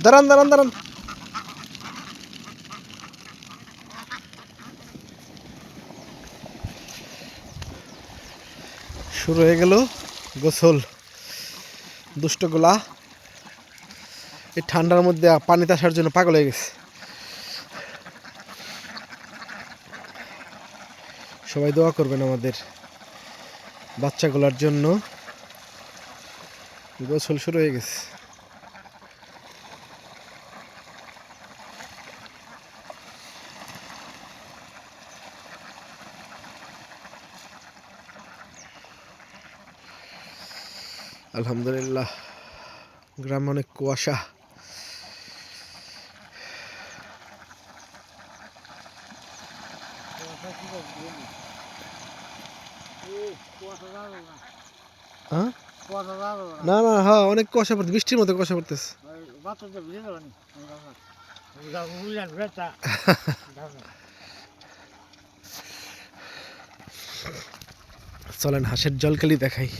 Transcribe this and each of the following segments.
দাঁড়ান দাঁড়ান দাঁড়ান। শুরু হয়ে গেল গোসল। দুষ্টগুলা এই ঠান্ডার মধ্যে পানিতে আসার জন্য পাগল হয়ে গেছে। সবাই দোয়া করবেন আমাদের বাচ্চাগুলার জন্য। গোসল শুরু হয়ে গেছে। আলহামদুলিল্লাহ, গ্রামে অনেক কুয়াশা। না না, হ্যাঁ অনেক কুয়াশা পড়ছে, বৃষ্টির মতো কুয়াশা পড়তেছে। চলেন হাঁসের জলকালি দেখাই।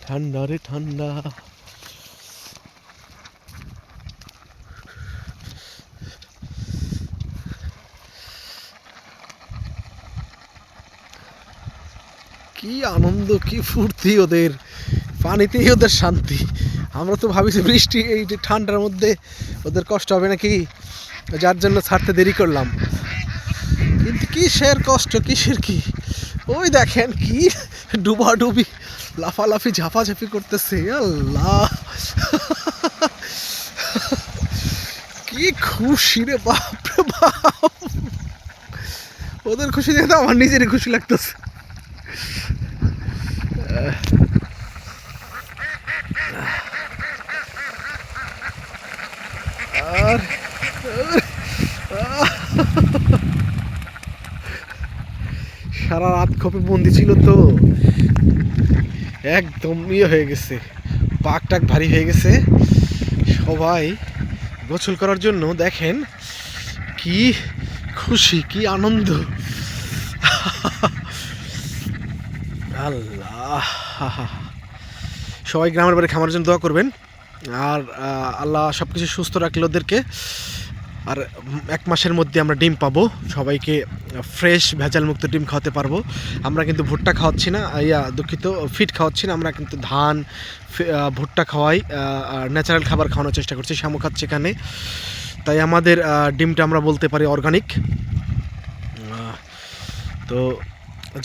ঠান্ডা রে ঠান্ডা। কি আনন্দ, কি ফুর্তি ওদের, পানিতেই ওদের শান্তি। আমরা তো ভাবিছি বৃষ্টি এই যে ঠান্ডার মধ্যে ওদের কষ্ট হবে নাকি, যার জন্য ছাড়তে দেরি করলাম। কিন্তু কিসের কষ্ট, কিসের কি, ওই দেখেন কি ডুবাডুবি, লাফালাফি ঝাপাঝাপি করতেছে। আল্লাহ কি খুশি রে বাপ রে বাপ। ওদের খুশি দেখে তো আমার নিজেরই খুশি লাগতেছে। আর সারা রাত খোপে বন্দি ছিল তো, একদম ইয়ে হয়ে গেছে, পাক টাক ভারী হয়ে গেছে। সবাই গোসল করার জন্য দেখেন কি খুশি, কি আনন্দ। আল্লাহ, সবাই গ্রামের বাড়ি খামার জন্য দোয়া করবেন। আর আল্লাহ সব কিছু সুস্থ রাখলে ওদেরকে। আর 1 মাসের মধ্যে আমরা ডিম পাবো, সবাইকে ফ্রেশ ভেজাল মুক্ত ডিম খাওয়াতে পারবো। আমরা কিন্তু ভুট্টা খাওয়াচ্ছি না, দুঃখিত, ফিড খাওয়াচ্ছি না। আমরা কিন্তু ধান, ভুট্টা খাওয়াই, ন্যাচারাল খাবার খাওয়ানোর চেষ্টা করছি। শামুক খাচ্ছে এখানে, তাই আমাদের ডিমটা আমরা বলতে পারি অর্গানিক। তো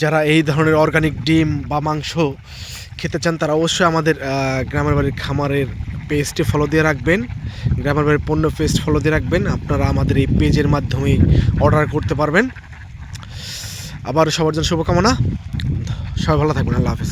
যারা এই ধরনের অর্গানিক ডিম বা মাংস খেতে চান তারা অবশ্যই আমাদের গ্রামের বাড়ির খামারের পেজটি ফলো দিয়ে রাখবেন, গ্রামের বাড়ির পণ্য পেজ ফলো দিয়ে রাখবেন। আপনারা আমাদের এই পেজের মাধ্যমে অর্ডার করতে পারবেন। আবার সবার জন্য শুভকামনা, সবাই ভালো থাকবেন। আল্লাহ হাফেজ।